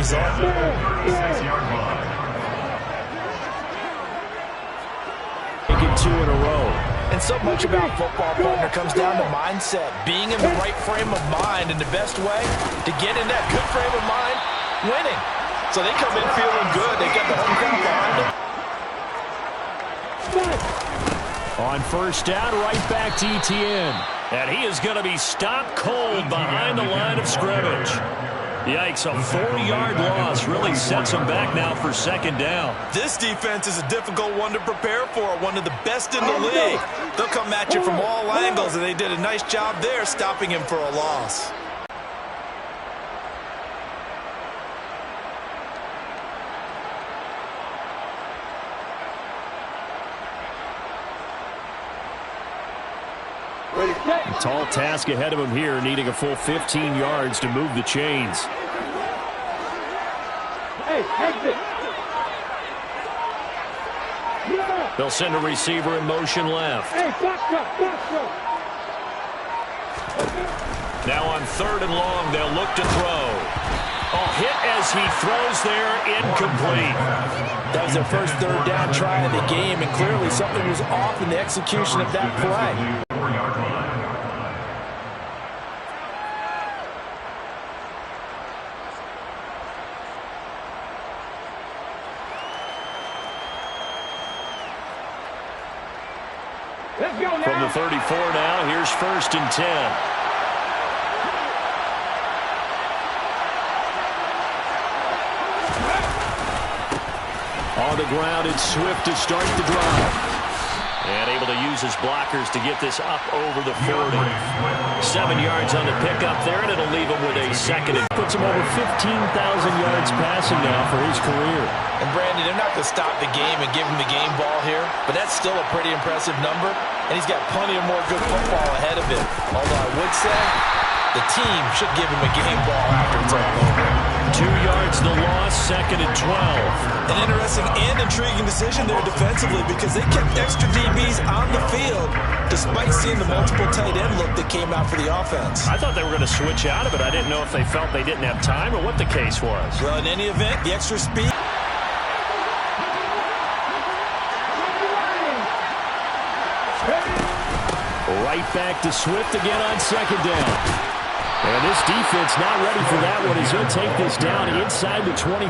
result. Making 2 in a row. And so much about football, partner, comes down to mindset. Being in the right frame of mind, and the best way to get in that good frame of mind, winning. So they come in feeling good. They get the home crowd behind them. On first down, right back to Etienne. And he is going to be stopped cold behind the line of scrimmage. Yikes, a 4-yard loss really sets him back now for second down. This defense is a difficult one to prepare for, one of the best in the league. They'll come at you from all angles, and they did a nice job there stopping him for a loss. A tall task ahead of him here, needing a full 15 yards to move the chains. They'll send a receiver in motion left. Now on 3rd and long, they'll look to throw. A hit as he throws there, incomplete. That was their first 3rd down try of the game, and clearly something was off in the execution of that play. From the 34 now, here's 1st and 10. On the ground, it's Swift to start the drive. And able to use his blockers to get this up over the 40. 7 yards on the pickup there, and it'll leave him with a second. It puts him over 15,000 yards passing now for his career. And Brandon, they're not going to stop the game and give him the game ball here, but that's still a pretty impressive number, and he's got plenty of more good football ahead of him. Although I would say the team should give him a game ball after it's all over. 2 yards the loss, 2nd and 12. An interesting and intriguing decision there defensively, because they kept extra DBs on the field despite seeing the multiple tight end look that came out for the offense. I thought they were going to switch out of it. I didn't know if they felt they didn't have time or what the case was. Well, in any event, the extra speed. Right back to Swift again on 2nd down. And this defense not ready for that one as he'll take this down inside the 25.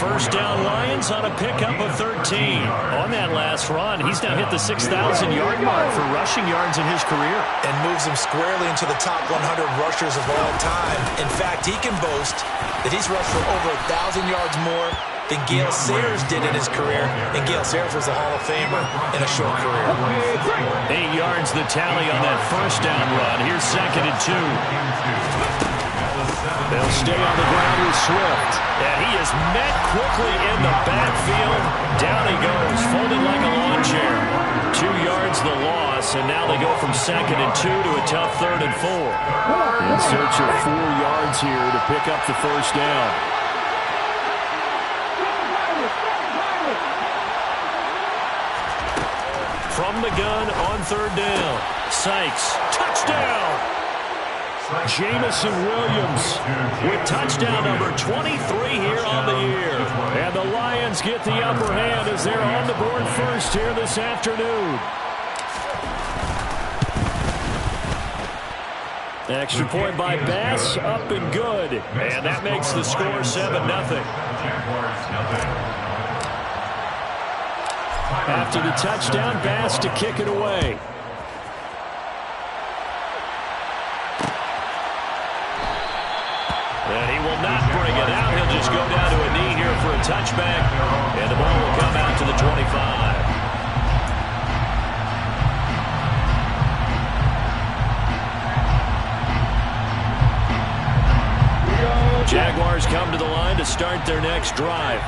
First down Lions on a pickup of 13. On that last run, he's now hit the 6,000-yard mark for rushing yards in his career. And moves him squarely into the top 100 rushers of all time. In fact, he can boast that he's rushed for over 1,000 yards more than Gale Sayers did in his career, and Gale Sayers was a Hall of Famer in a short career. 8 yards the tally on that first down run. Here's 2nd and 2. They'll stay on the ground with Swift. And he is met quickly in the backfield. Down he goes, folded like a lawn chair. 2 yards the loss, and now they go from 2nd and 2 to a tough 3rd and 4. In search of 4 yards here to pick up the first down. From the gun on 3rd down. Sykes, touchdown! Jamison Williams with touchdown number 23 here on the year. And the Lions get the upper hand as they're on the board first here this afternoon. Extra point by Bass, up and good. And that makes the score 7-0. After the touchdown, Bass to kick it away. And he will not bring it out. He'll just go down to a knee here for a touchback. And the ball will come out to the 25. Jaguars come to the line to start their next drive.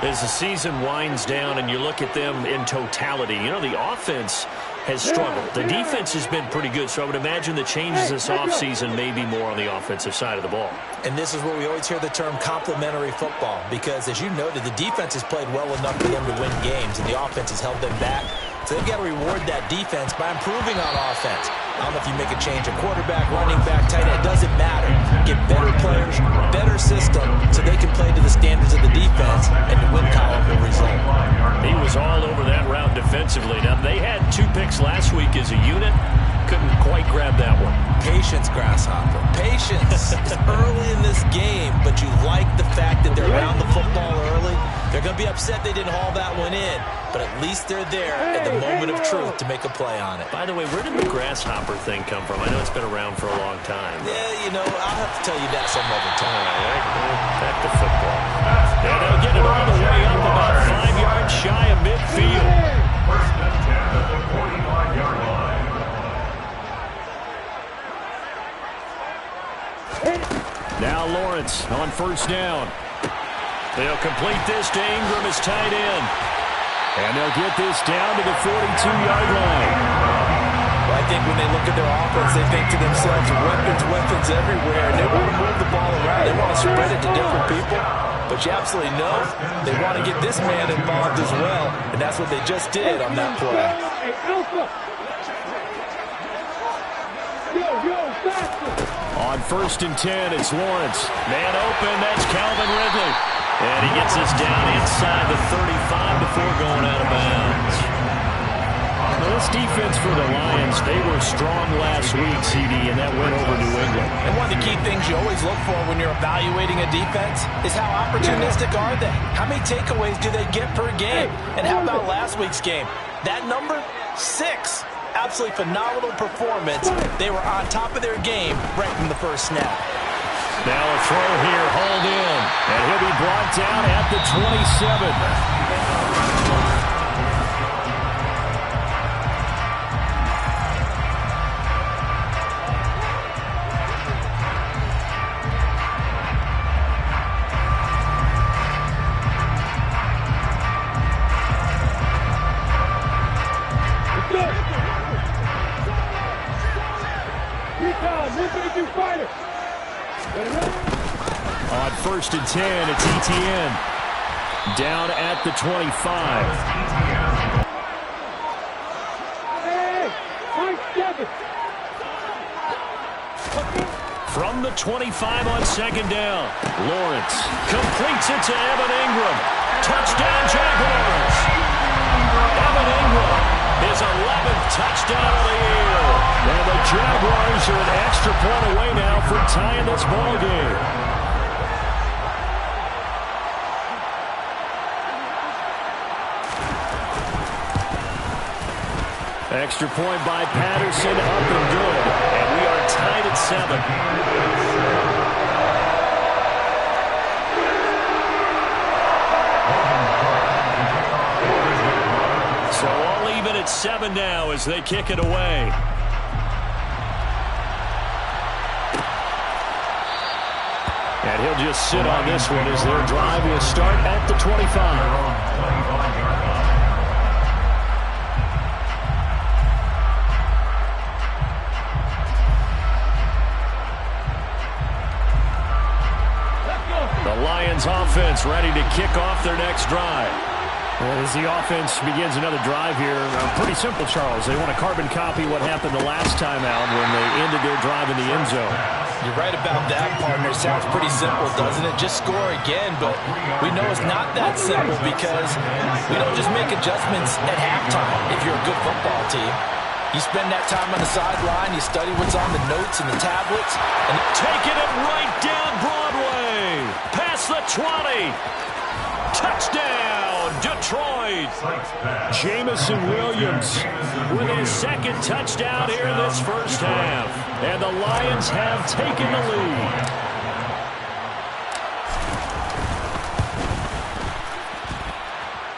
As the season winds down and you look at them in totality, you know, the offense has struggled. The defense has been pretty good, so I would imagine the changes this offseason may be more on the offensive side of the ball. And this is where we always hear the term complementary football, because as you noted, the defense has played well enough for them to win games, and the offense has held them back. So they've got to reward that defense by improving on offense. I don't know if you make a change at quarterback, running back, tight end. It doesn't matter. Get better players, better system, so they can play to the standards of the defense, and the win column will result. He was all over that route defensively. Now, they had 2 picks last week as a unit. Couldn't quite grab that one. Patience, Grasshopper. Patience. It's early in this game, but you like the fact that they're around the football early. They're going to be upset they didn't haul that one in, but at least they're there at the moment of truth to make a play on it. By the way, where did the grasshopper thing come from? I know it's been around for a long time. Yeah, you know, I'll have to tell you that some other time. All right, back to football. And they'll get it all the way up about 5 yards shy of midfield. First and 10 at the 45-yard line. Now Lawrence on first down. They'll complete this to Ingram as tight end. And they'll get this down to the 42-yard line. Well, I think when they look at their offense, they think to themselves, weapons everywhere. And they want to move the ball around. They want to spread it to different people. But you absolutely know they want to get this man involved as well. And that's what they just did on that play. On first and 10, it's Lawrence. Man open, that's Calvin Ridley. And he gets us down inside the 35 before going out of bounds. Now, this defense for the Lions, they were strong last week, CD, and that went over New England. And one of the key things you always look for when you're evaluating a defense is how opportunistic are they? How many takeaways do they get per game? And how about last week's game? That number? 6. Absolutely phenomenal performance. They were on top of their game right from the first snap. Now a throw here, hauled in, and he'll be brought down at the 27. On first and 10, it's ETN. Down at the 25. From the 25 on second down, Lawrence completes it to Evan Ingram. Touchdown, Jaguars! Evan Ingram, his 11th touchdown of the year. And the Jaguars are an extra point away now from tying this ball game. Extra point by Patterson, up and good. And we are tied at 7. So all even at 7 now as they kick it away. And he'll just sit on this one as their drive will start at the 25. Offense ready to kick off their next drive. As the offense begins another drive here, pretty simple, Charles. They want to carbon copy what happened the last time out when they ended their drive in the end zone. You're right about that, partner. Sounds pretty simple, doesn't it? Just score again, but we know it's not that simple because we don't just make adjustments at halftime if you're a good football team. You spend that time on the sideline, you study what's on the notes and the tablets. And taking it right down Broadway. Past the 20. Touchdown, Detroit. Jamison Williams with his second touchdown here in this first half. And the Lions have taken the lead.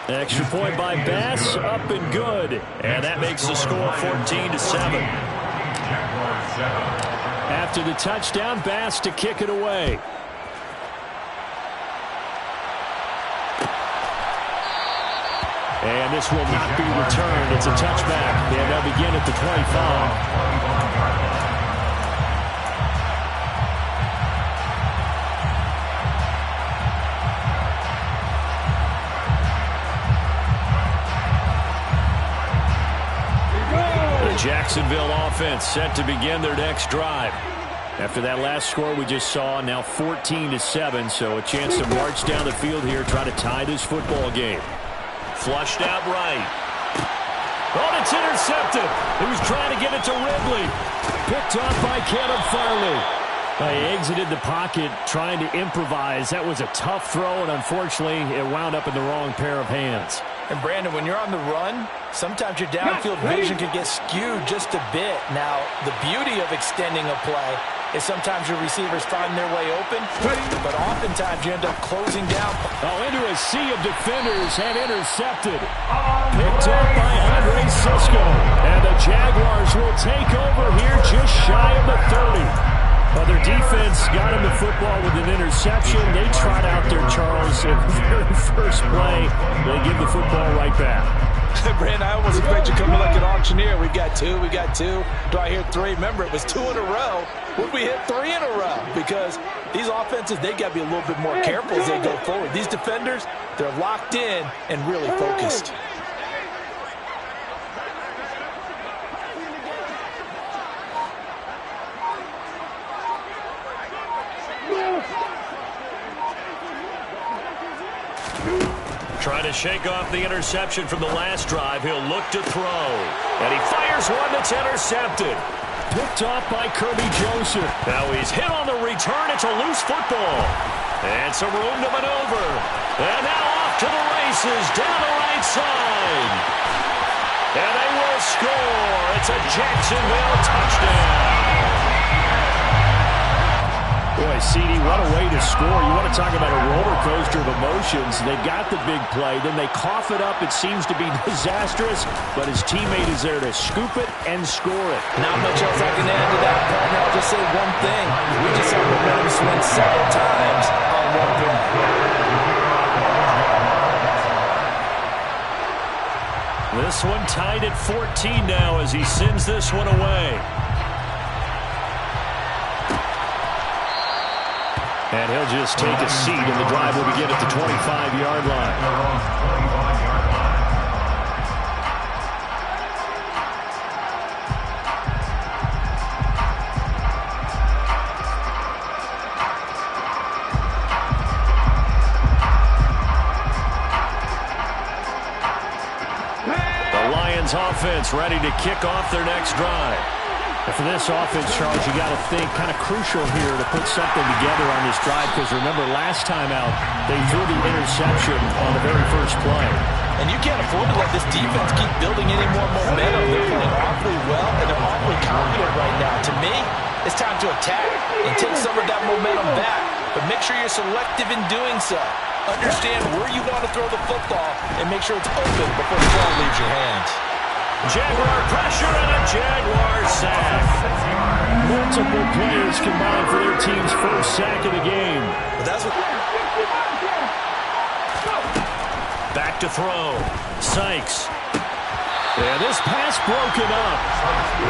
Extra point by Bass, up and good. And that makes the score 14-7. After the touchdown, Bass to kick it away. And this will not be returned. It's a touchback. And they'll begin at the 25. Jacksonville offense set to begin their next drive. After that last score we just saw, now 14-7, so a chance to march down the field here, try to tie this football game. Flushed out right. Oh, it's intercepted. He was trying to get it to Ridley. Picked off by Caleb Farley. He exited the pocket trying to improvise. That was a tough throw, and unfortunately, it wound up in the wrong pair of hands. And, Brandon, when you're on the run, sometimes your downfield vision can get skewed just a bit. Now, the beauty of extending a play is sometimes your receivers find their way open, but oftentimes you end up closing down. Oh, into a sea of defenders and intercepted. Picked up by Andre Sisco. And the Jaguars will take over here just shy of the 30. Well, their defense got him the football with an interception. They trot out there, Charles, in the very first play. They give the football right back. Brandon, I almost expect you coming like an auctioneer. We got two. Do I hear three? Remember, it was 2 in a row. Would we hit 3 in a row? Because these offenses, they got to be a little bit more careful as they go forward. These defenders, they're locked in and really focused. Trying to shake off the interception from the last drive. He'll look to throw. And he fires one that's intercepted. Picked off by Kirby Joseph. Now he's hit on the return. It's a loose football. And some room to maneuver. And now off to the races down the right side. And they will score. It's a Jacksonville touchdown. Boy, CD, what a way to score. You want to talk about a roller coaster of emotions. They got the big play, then they cough it up. It seems to be disastrous, but his teammate is there to scoop it and score it. Not much else I can add to that, partner. I'll just say one thing. We just saw momentum swing several times on one play. This one tied at 14 now as he sends this one away. And he'll just take a seat, and the drive will begin at the 25-yard line. The Lions offense ready to kick off their next drive. And for this offense, Charles, you got to think kind of crucial here to put something together on this drive, because remember last time out they threw the interception on the very first play. And you can't afford to let this defense keep building any more momentum. They're playing awfully well, and they're awfully confident right now. To me, it's time to attack and take some of that momentum back, but make sure you're selective in doing so. Understand where you want to throw the football and make sure it's open before the ball leaves your hands. Jaguar pressure and a Jaguar sack. Multiple players combined for their team's first sack of the game. But that's what... Back to throw. Sykes. And this pass broken up.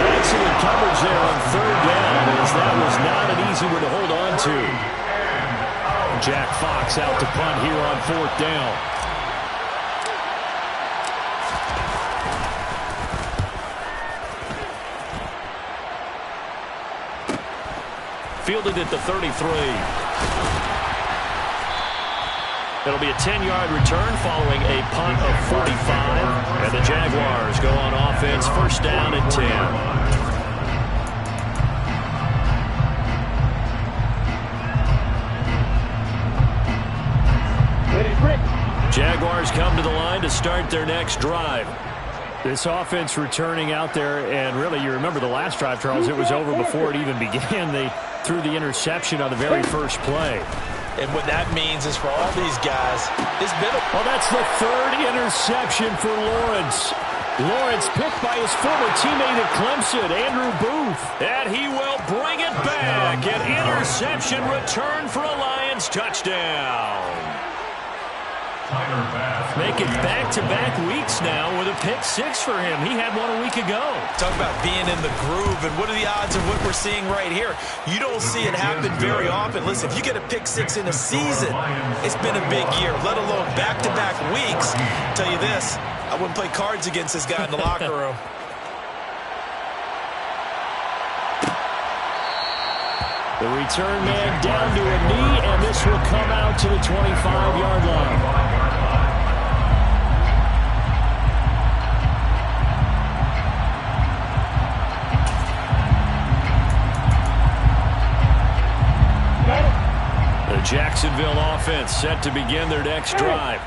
Excellent coverage there on third down, as that was not an easy one to hold on to. Jack Fox out to punt here on fourth down. Fielded at the 33. It'll be a 10-yard return following a punt of 45. And the Jaguars go on offense, first down and 10. Jaguars come to the line to start their next drive. This offense returning out there, and really, you remember the last drive, Charles, it was over before it even began. They threw the interception on the very first play. And what that means is for all these guys, it's been a... Well, that's the third interception for Lawrence. Lawrence picked by his former teammate at Clemson, Andrew Booth. And he will bring it back. An interception return for a Lions touchdown. Make it back-to-back weeks now with a pick six for him. He had one a week ago. Talk about being in the groove, and what are the odds of what we're seeing right here? You don't see it happen very often. Listen, if you get a pick six in a season, it's been a big year, let alone back-to-back weeks. I'll tell you this, I wouldn't play cards against this guy in the locker room. The return man down to a knee, and this will come out to the 25-yard line. The Jacksonville offense set to begin their next drive.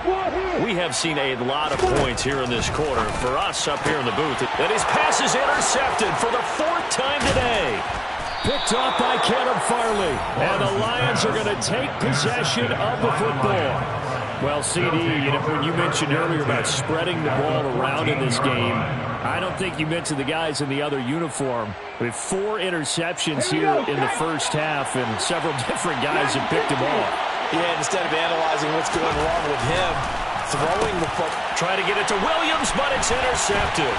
We have seen a lot of points here in this quarter. For us up here in the booth, and his pass is intercepted for the 4th time today. Picked off by Caleb Farley. And the Lions are going to take possession of the football. Well, CD, when you mentioned earlier about spreading the ball around in this game, I don't think you mentioned the guys in the other uniform. With 4 interceptions here in the first half, and several different guys have picked him off. Yeah, instead of analyzing what's going wrong with him, throwing the foot. Trying to get it to Williams, but it's intercepted.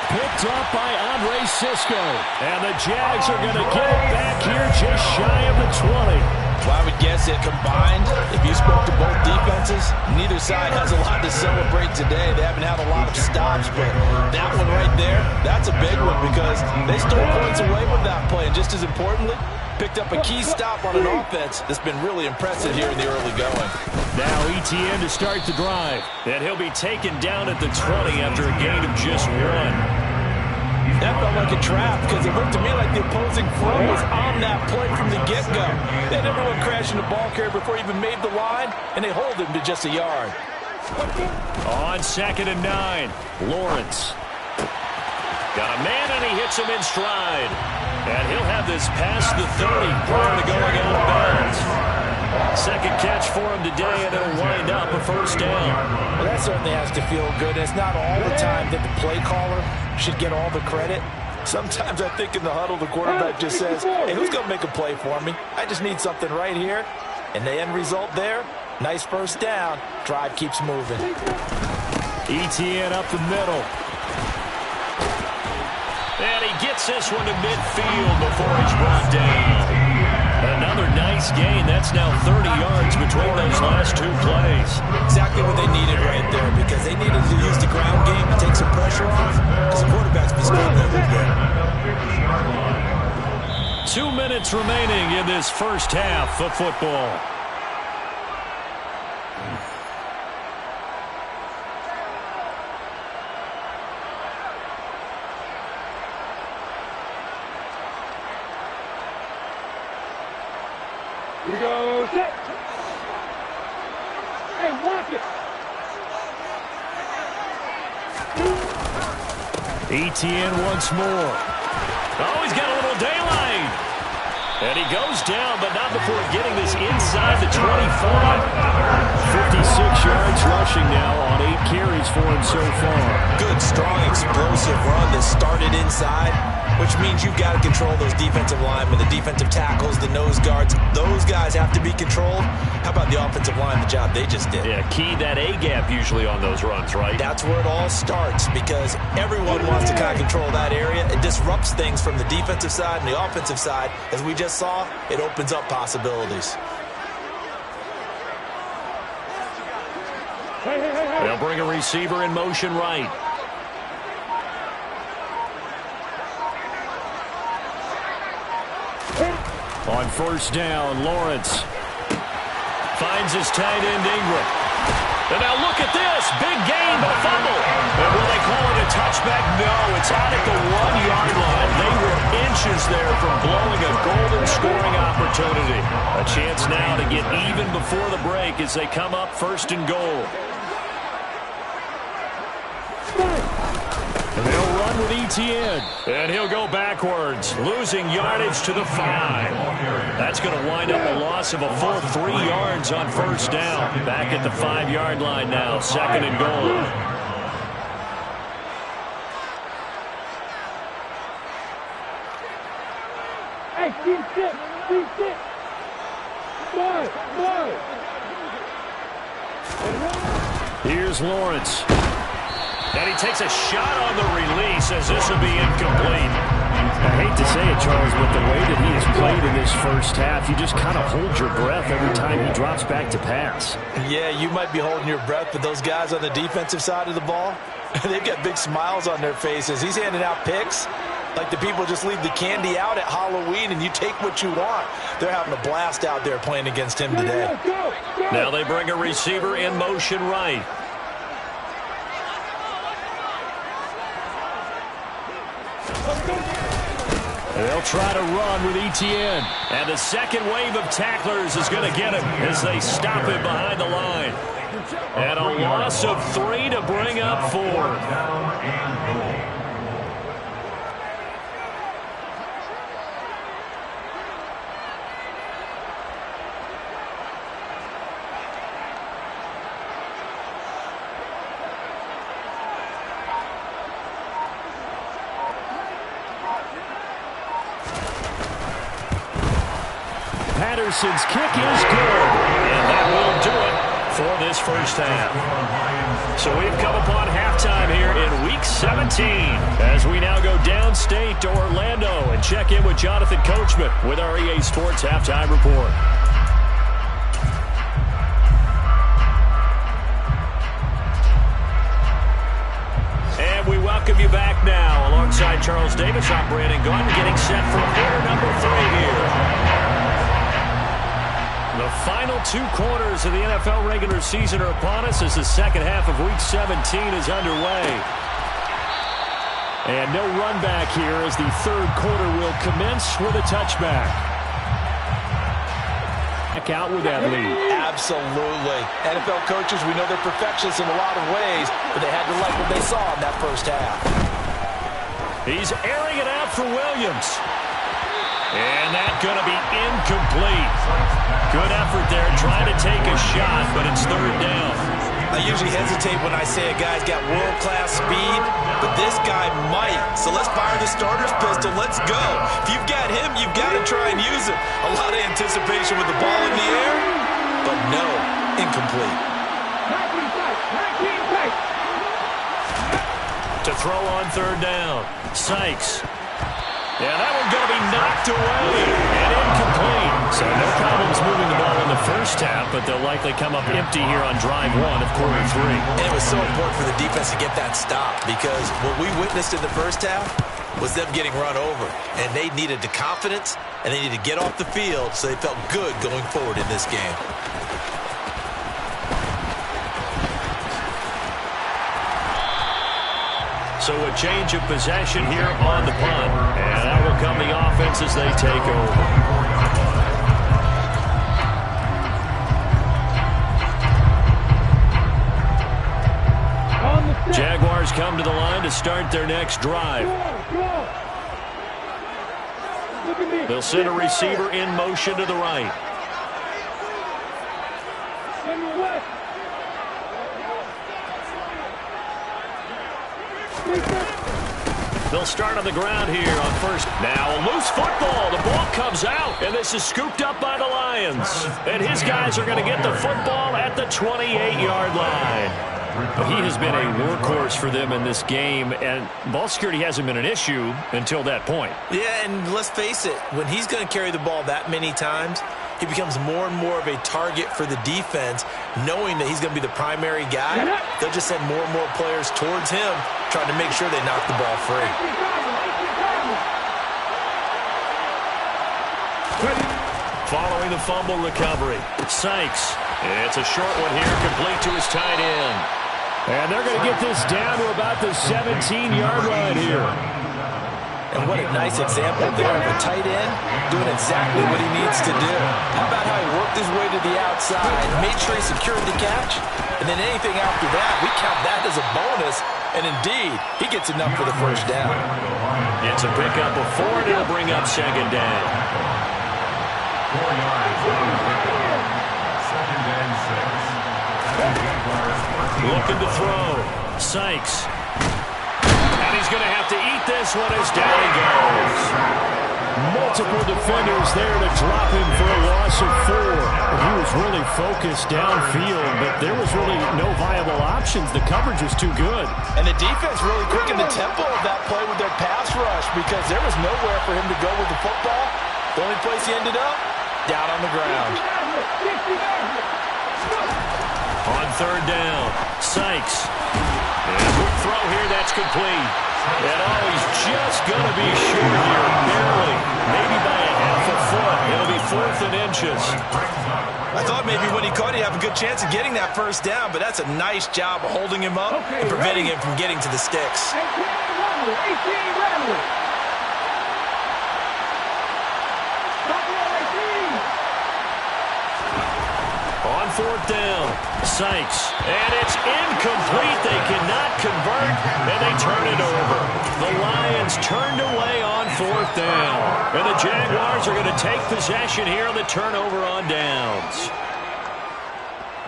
Picked up by Andre Sisco. And the Jags are going to get it back here just shy of the 20. Well, I would guess it combined, if you spoke to both defenses, neither side has a lot to celebrate today. They haven't had a lot of stops, but that one right there, that's a big one because they stole points away with that play. And just as importantly, picked up a key stop on an offense that's been really impressive here in the early going. Now ETN to start the drive. And he'll be taken down at the 20 after a gain of just 1. That felt like a trap because it looked to me like the opposing front was on that play from the get-go. They had everyone crashing the ball carrier before he even made the line, and they hold him to just a yard. On 2nd and 9, Lawrence. Got a man, and he hits him in stride. And he'll have this past the 30 prior to going out of bounds. Second catch for him today, and it'll wind up a 1st down. Well, that certainly has to feel good. It's not all the time that the play caller should get all the credit. Sometimes I think in the huddle, the quarterback just says, hey, who's going to make a play for me? I just need something right here. And the end result there, nice 1st down. Drive keeps moving. ETN up the middle. And he gets this one to midfield before he's brought down. Another nice gain. That's now 30 yards between those last 2 plays. Exactly what they needed right there because they needed to use the ground game to take some pressure off because the quarterback's been scoring everywhere. 2 minutes remaining in this first half of football. Here we go, set. Hey, watch it. ETN once more. Oh, he's got a little daylight. And he goes down, but not before getting this inside the 25. 56 yards rushing now on 8 carries for him so far. Good, strong, explosive run that started inside, which means you've got to control those defensive linemen, the defensive tackles, the nose guards. Those guys have to be controlled. How about the offensive line, the job they just did? Yeah, key that A-gap usually on those runs, right? That's where it all starts because everyone wants to kind of control that area. It disrupts things from the defensive side and the offensive side. As we just saw, it opens up possibilities. They'll bring a receiver in motion right. On 1st down, Lawrence finds his tight end Ingram. And now look at this. Big gain, but a fumble. And will they call it a touchback? No, it's out at the 1-yard line. They were inches there from blowing a golden scoring opportunity. A chance now to get even before the break as they come up 1st and goal. And they'll run with ETN. And he'll go backwards, losing yardage to the 5. That's going to wind up a loss of a full 3 yards on 1st down. Back at the 5-yard line now, 2nd and goal. Hey, keep sit. Here's Lawrence. And he takes a shot on the release as this will be incomplete. I hate to say it, Charles, but the way that he has played in this first half, you just kind of hold your breath every time he drops back to pass. Yeah, you might be holding your breath, but those guys on the defensive side of the ball, they've got big smiles on their faces. He's handing out picks, Like the people just leave the candy out at Halloween and you take what you want. They're having a blast out there playing against him today. Now they bring a receiver in motion right. They'll try to run with Etienne. And the second wave of tacklers is going to get him as they stop him behind the line. And a loss of 3 to bring up 4. Down and goal. Patterson's kick is good. And that will do it for this first half. So we've come upon halftime here in Week 17 as we now go downstate to Orlando and check in with Jonathan Coachman with our EA Sports Halftime Report. And we welcome you back now alongside Charles Davis. I'm Brandon Gunn getting set for quarter number 3 here. The final 2 quarters of the NFL regular season are upon us as the second half of Week 17 is underway. And no run back here as the third quarter will commence with a touchback. Back out with that lead. Absolutely. NFL coaches, we know they're perfectionists in a lot of ways, but they had to like what they saw in that first half. He's airing it out for Williams. And that's going to be incomplete. Good effort there trying to take a shot, but it's third down. I usually hesitate when I say a guy's got world-class speed, but this guy might. So let's fire the starter's pistol. Let's go. If you've got him, you've got to try and use him. A lot of anticipation with the ball in the air, but no, incomplete. To throw on third down, Sykes. Yeah, that one's going to be knocked away and incomplete. So no problems moving the ball in the first half, but they'll likely come up empty here on drive 1 of quarter 3. And it was so important for the defense to get that stop because what we witnessed in the first half was them getting run over. And they needed the confidence, and they needed to get off the field so they felt good going forward in this game. So a change of possession here on the punt. And that will come the offense as they take over. Jaguars come to the line to start their next drive. They'll send a receiver in motion to the right. They'll start on the ground here on first. Now a loose football. The ball comes out, and this is scooped up by the Lions. And his guys are going to get the football at the 28-yard line. But he has been a workhorse for them in this game, and ball security hasn't been an issue until that point. Yeah, and let's face it, when he's going to carry the ball that many times, he becomes more and more of a target for the defense, knowing that he's going to be the primary guy. They'll just send more and more players towards him, trying to make sure they knock the ball free. Following the fumble recovery, Sykes. It's a short one here, complete to his tight end. And they're going to get this down to about the 17-yard line here. And what a nice example there of a tight end doing exactly what he needs to do. How about how he worked his way to the outside, made sure he secured the catch, and then anything after that, we count that as a bonus. And indeed, he gets enough for the first down. It's a pickup of 4, and it'll bring up second down. 4 yards. Second and 6. Looking to throw. Sykes. And he's going to have to eat this one as down he goes. Multiple defenders there to drop him for a loss of 4. He was really focused downfield, but there was really no viable options. The coverage was too good. And the defense really quickened the tempo of that play with their pass rush because there was nowhere for him to go with the football. The only place he ended up, down on the ground. On third down, Sykes. And quick throw here, that's complete. And he's just going to be short here, barely. Maybe by a half a foot. It'll be 4th and inches. I thought maybe when he caught it, he'd have a good chance of getting that first down, but that's a nice job of holding him up and preventing him from getting to the sticks. 18 Ramley. On 4th down, Sykes, and it's incomplete. They cannot convert, and they turn it over. The Lions turned away on 4th down, and the Jaguars are going to take possession here on the turnover on downs.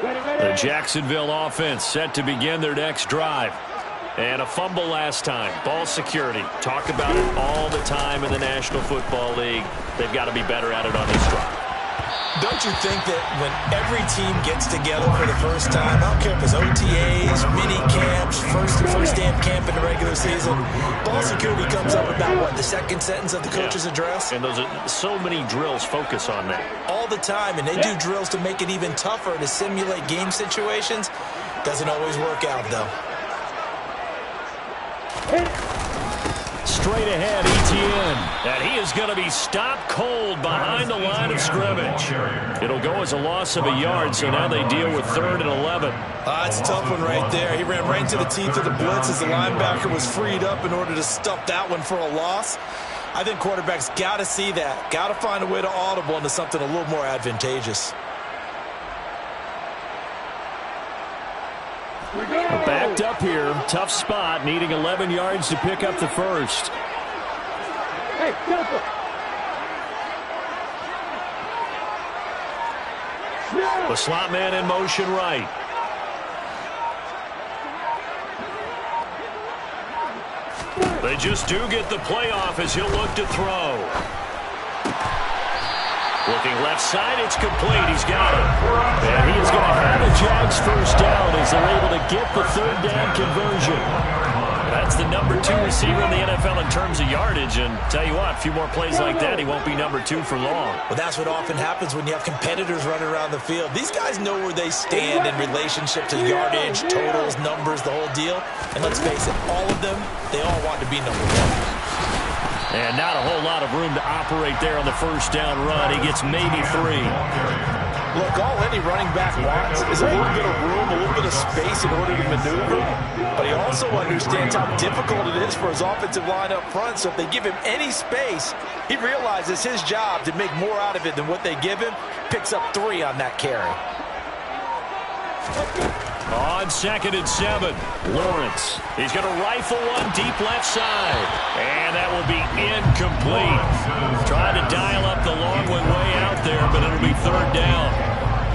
The Jacksonville offense set to begin their next drive. And a fumble last time. Ball security. Talk about it all the time in the National Football League. They've got to be better at it on this drive. Don't you think that when every team gets together for the first time, I don't care if it's OTAs, mini camps, first day of camp in the regular season, ball security comes up about, what, the second sentence of the coach's address? And those are so many drills focus on that. All the time, and they do drills to make it even tougher to simulate game situations. Doesn't always work out, though. Straight ahead, Etienne. And he is going to be stopped cold behind the line of scrimmage. It'll go as a loss of a yard, so now they deal with 3rd and 11. It's a tough one right there. He ran right into the teeth of the blitz as the linebacker was freed up in order to stuff that one for a loss. I think quarterbacks got to see that. Got to find a way to audible into something a little more advantageous. Backed up here. Tough spot. Needing 11 yards to pick up the first. Hey, Temple. The slot man in motion right. They just do get the playoff as he'll look to throw. Looking left side, it's complete. He's got it. And he is going to have a Jags first down as they're able to get the 3rd down conversion. That's the number 2 receiver in the NFL in terms of yardage. And tell you what, a few more plays like that, he won't be number 2 for long. Well, that's what often happens when you have competitors running around the field. These guys know where they stand in relationship to yardage, totals, numbers, the whole deal. And let's face it, all of them, they all want to be number 1. And not a whole lot of room to operate there on the first down run. He gets maybe 3. Look, all any running back wants is a little bit of room, a little bit of space in order to maneuver. But he also understands how difficult it is for his offensive line up front. So if they give him any space, he realizes his job to make more out of it than what they give him. Picks up 3 on that carry. On 2nd and 7, Lawrence. He's going to rifle one deep left side. And that will be incomplete. Trying to dial up the long one way out there, but it'll be 3rd down.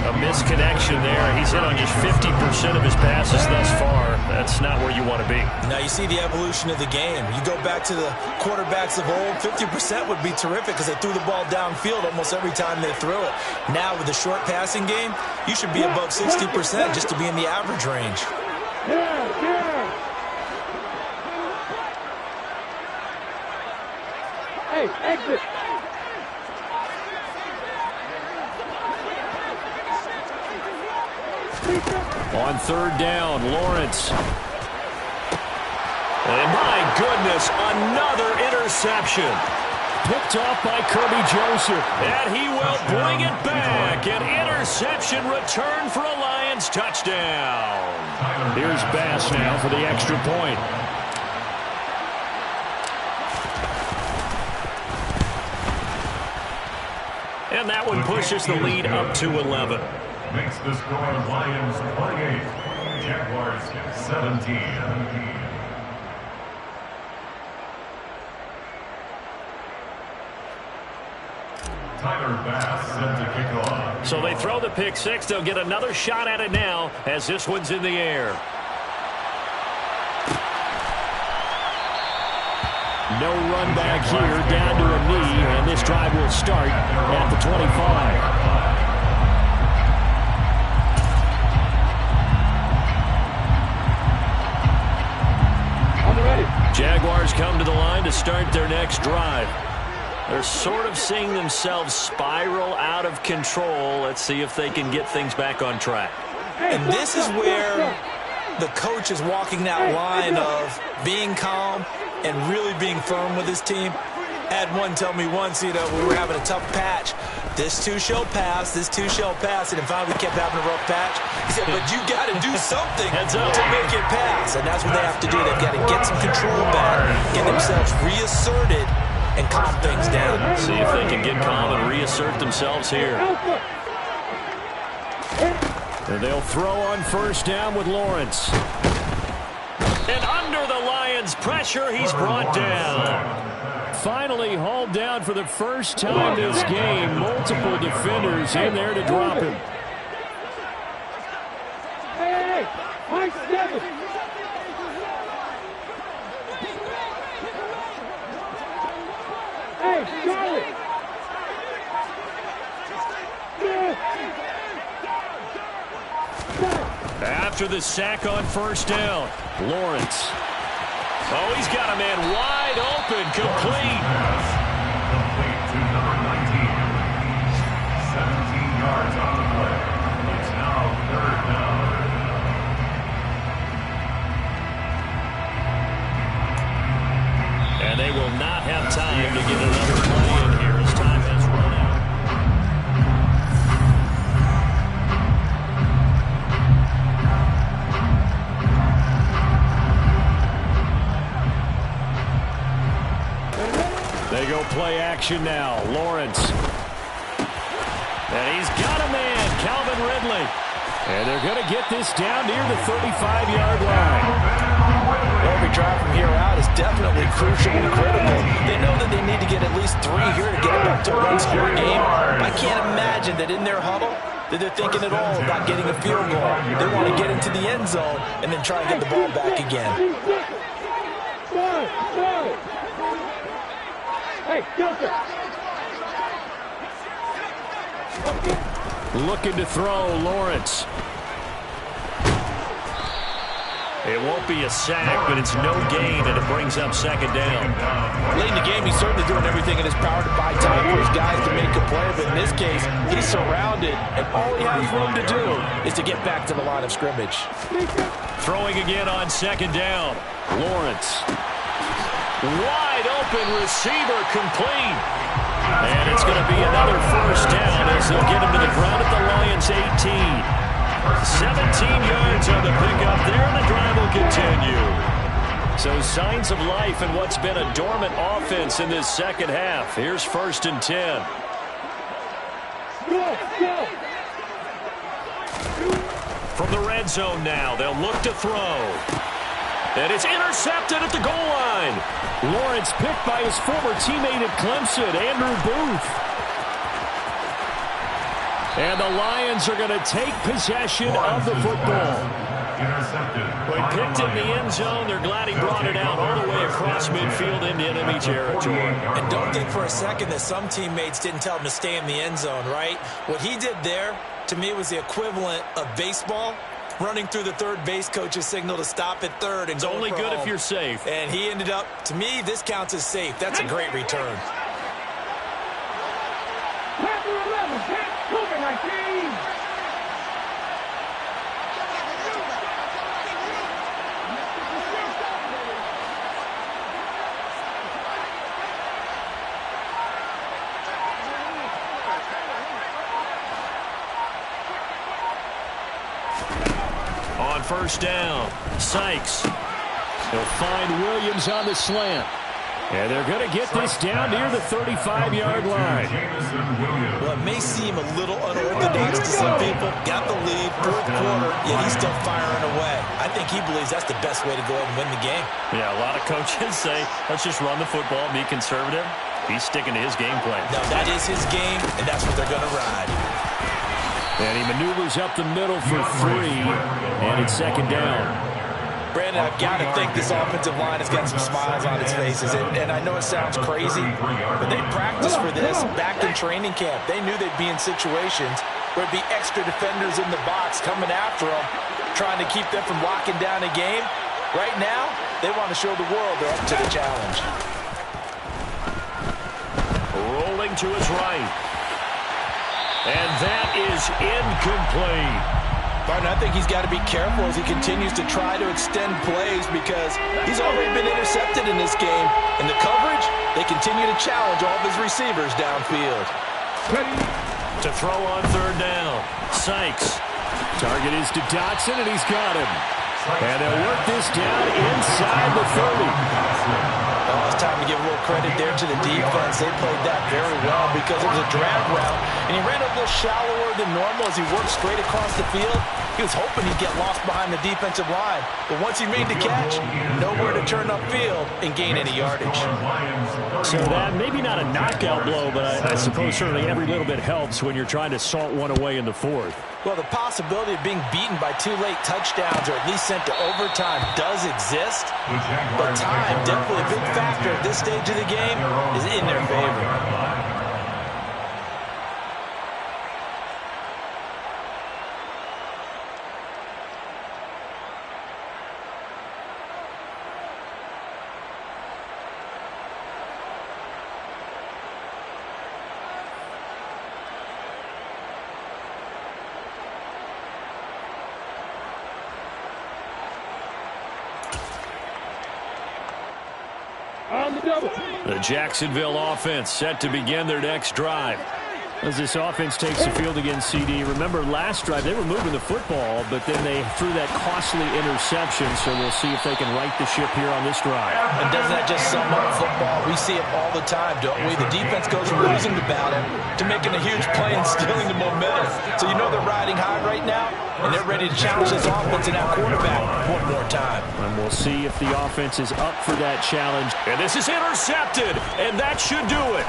A misconnection there. He's hit on just 50% of his passes thus far. That's not where you want to be. Now you see the evolution of the game. You go back to the quarterbacks of old, 50% would be terrific because they threw the ball downfield almost every time they threw it. Now with the short passing game, you should be above 60% just to be in the average range. Hey, exit. On 3rd down, Lawrence. And my goodness, another interception. Picked off by Kirby Joseph. And he will bring it back. An interception return for a Lions touchdown. Here's Bass now for the extra point. And that one pushes the lead up to 11. Makes the score Lions 28, Jaguars 17. Tyler Bass set to kick off. So they throw the pick 6. They'll get another shot at it now as this one's in the air. No run back here, down to a knee, and this drive will start at the 25. Jaguars come to the line to start their next drive. They're sort of seeing themselves spiral out of control. Let's see if they can get things back on track. And this is where the coach is walking that line of being calm and really being firm with his team. I had one tell me once, we were having a tough patch. This too shall pass, this too shall pass. And finally we kept having a rough patch. He said, but you got to do something to make it pass. And that's what they have to do. They've got to get some control back, get themselves reasserted, and calm things down. See if they can get calm and reassert themselves here. And they'll throw on first down with Lawrence. And under the Lions' pressure, he's brought down. Finally hauled down for the first time this game. Multiple defenders in there to drop him. Hey, Mike 7. Hey, Charlie. After the sack on first down, Lawrence. Oh, he's got a man wide open, complete. Complete to number 19. 17 yards on the play. It's now 3rd down. And they will not have time to get another play in here as time has run out. They go play action now. Lawrence. And he's got a man, Calvin Ridley. And they're going to get this down near the 35-yard line. Every drive from here out is definitely crucial and critical. They know that they need to get at least 3 here to get it back to a one-score game. I can't imagine that in their huddle that they're thinking at all about getting a field goal. They want to get into the end zone and then try and get the ball back again. Hey, Joker. Looking to throw, Lawrence. It won't be a sack, but it's no gain, and it brings up second down. Late in the game, he's certainly doing everything in his power to buy time for his guys to make a play, but in this case, he's surrounded, and all he has room to do is to get back to the line of scrimmage. Throwing again on second down. Lawrence. Wide open receiver, complete. And it's going to be another first down as they'll get him to the ground at the Lions' 18. 17 yards on the pickup there, and the drive will continue. So signs of life in what's been a dormant offense in this second half. Here's 1st and 10. From the red zone now, they'll look to throw. And it's intercepted at the goal line. Lawrence picked by his former teammate at Clemson, Andrew Booth. And the Lions are going to take possession of the football. When picked in the end zone, they're glad he brought it out all the way across midfield into enemy territory. And don't think for a second that some teammates didn't tell him to stay in the end zone, right? What he did there, to me, was the equivalent of baseball. Running through the third base coach's signal to stop at third. And it's only good if you're safe. And he ended up, to me, this counts as safe. That's a great return. On first down, Sykes. He'll find Williams on the slant. And they're going to get this down near the 35-yard line. Well, it may seem a little unorthodox to some people. Got the lead, 4th quarter, yet he's still firing away. I think he believes that's the best way to go ahead and win the game. Yeah, a lot of coaches say, let's just run the football, be conservative. He's sticking to his game plan. No, that is his game, and that's what they're going to ride. And he maneuvers up the middle for 3, and it's second down. Brandon, I've got to think this offensive line has got some smiles on its faces. And I know it sounds crazy, but they practiced for this back in training camp. They knew they'd be in situations where it'd be extra defenders in the box coming after them, trying to keep them from locking down a game. Right now, they want to show the world they're up to the challenge. Rolling to his right. And that is incomplete. Partner, I think he's got to be careful as he continues to try to extend plays because he's already been intercepted in this game. And the coverage, they continue to challenge all of his receivers downfield. To throw on third down, Sykes. Target is to Dotson, and he's got him. And they'll work this down inside the 30. Oh, it's time to give a little credit there to the defense. They played that very well because it was a drag route, and he ran a little shallower than normal as he worked straight across the field. He was hoping he'd get lost behind the defensive line, but once he made the catch, nowhere to turn upfield and gain any yardage. So that, maybe not a knockout blow, but I suppose certainly every little bit helps when you're trying to salt one away in the fourth. Well, the possibility of being beaten by 2 late touchdowns or at least sent to overtime does exist, but time, definitely a big factor at this stage of the game, is in their favor. The Jacksonville offense set to begin their next drive. As this offense takes the field against CD, remember last drive they were moving the football, but then they threw that costly interception, so we'll see if they can right the ship here on this drive. And doesn't that just sum up football? We see it all the time, don't we? The defense goes from losing the battle to making a huge play and stealing the momentum. So you know they're riding high right now, and they're ready to challenge this offense and that quarterback one more time. And we'll see if the offense is up for that challenge. And this is intercepted, and that should do it.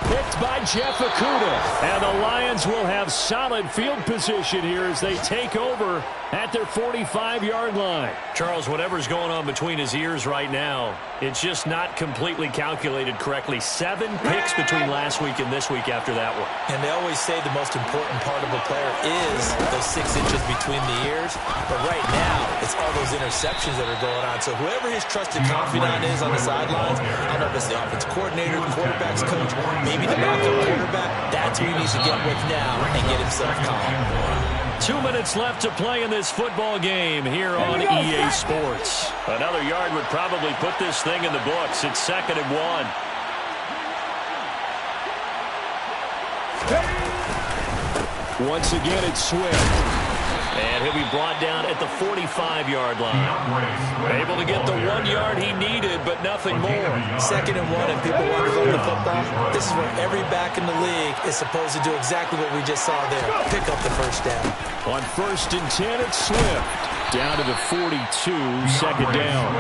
Picked by Jeff Okudah. And the Lions will have solid field position here as they take over at their 45-yard line. Charles, whatever's going on between his ears right now, it's just not completely calculated correctly. 7 picks between last week and this week after that one. And they always say the most important part of a player is those 6 inches between the ears. But right now, it's all those interceptions that are going on. So whoever his trusted confidant is on the sidelines, I don't know if it's the offensive coordinator, the quarterback's coach, maybe the backup quarterback, that's who he needs to get with now and get himself calm. 2 minutes left to play in this football game here on EA Sports. Another yard would probably put this thing in the books. It's 2nd and 1. Once again, it's Swift. And he'll be brought down at the 45-yard line. Able to get the 1 yard he needed, but nothing more. 2nd and 1, and people want to run the football. This is where every back in the league is supposed to do exactly what we just saw there. Pick up the first down. On 1st and 10, it's Swift. Down to the 42, 2nd down.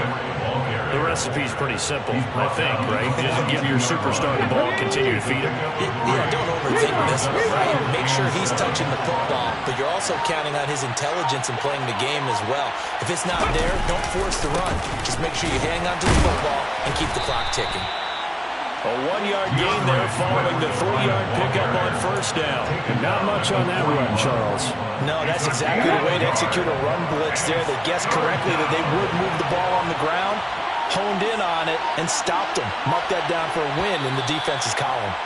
The recipe's pretty simple, I think, right? Just give your superstar the ball and continue to feed him. Yeah, don't overthink this one, right? Make sure he's touching the football, but you're also counting on his intelligence in playing the game as well. If it's not there, don't force the run. Just make sure you hang on to the football and keep the clock ticking. A 1-yard gain there following the 3-yard pickup on 1st down. And not much on that run, Charles. No, that's exactly the way to execute a run blitz there. They guessed correctly that they would move the ball on the ground, honed in on it, and stopped them. Mark that down for a win in the defense's column.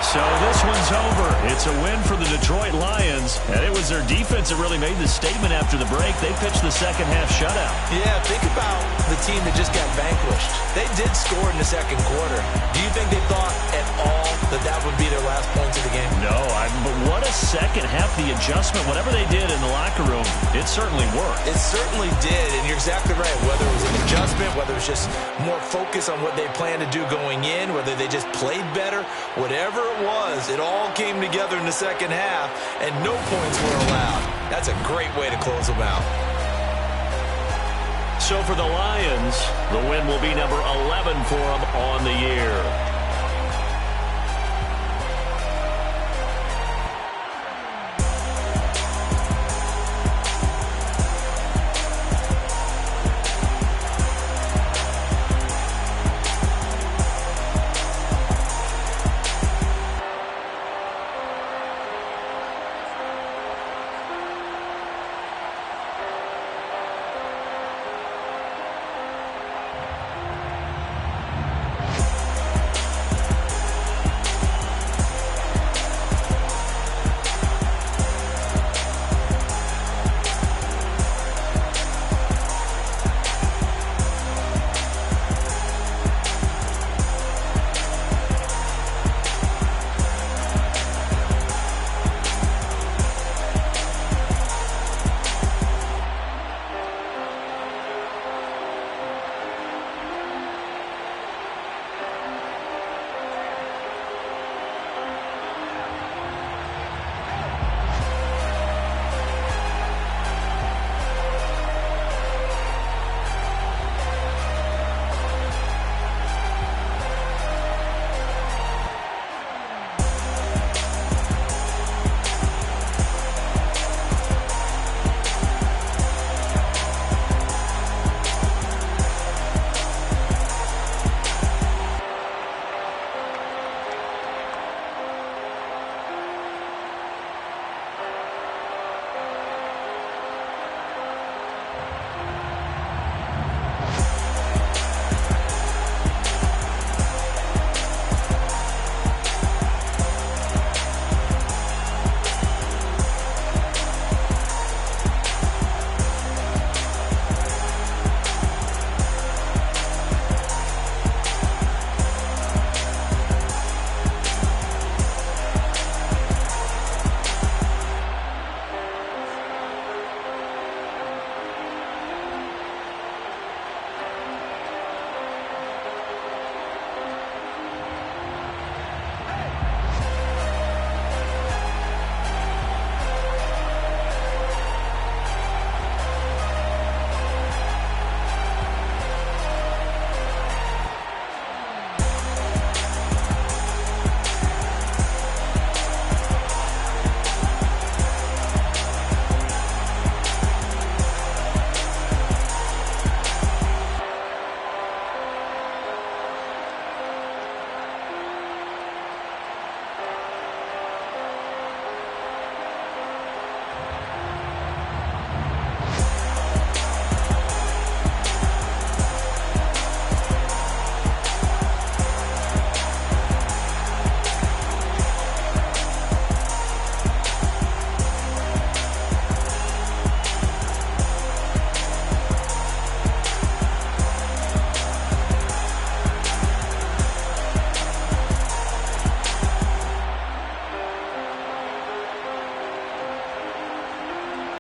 So this one's over. It's a win for the Detroit Lions, and it was their defense that really made the statement after the break. They pitched the second-half shutout. Yeah, think about the team that just got vanquished. They did score in the 2nd quarter. Do you think they thought at all that that would be their last points of the game? No, but what a second half. The adjustment, whatever they did in the locker room, it certainly worked. It certainly did, and you're exactly right. Whether it was an adjustment, whether it was just more focus on what they planned to do going in, whether they just played better, whatever it was, it all came together in the 2nd half, and no points were allowed. That's a great way to close them out. So for the Lions, the win will be number 11 for them on the year.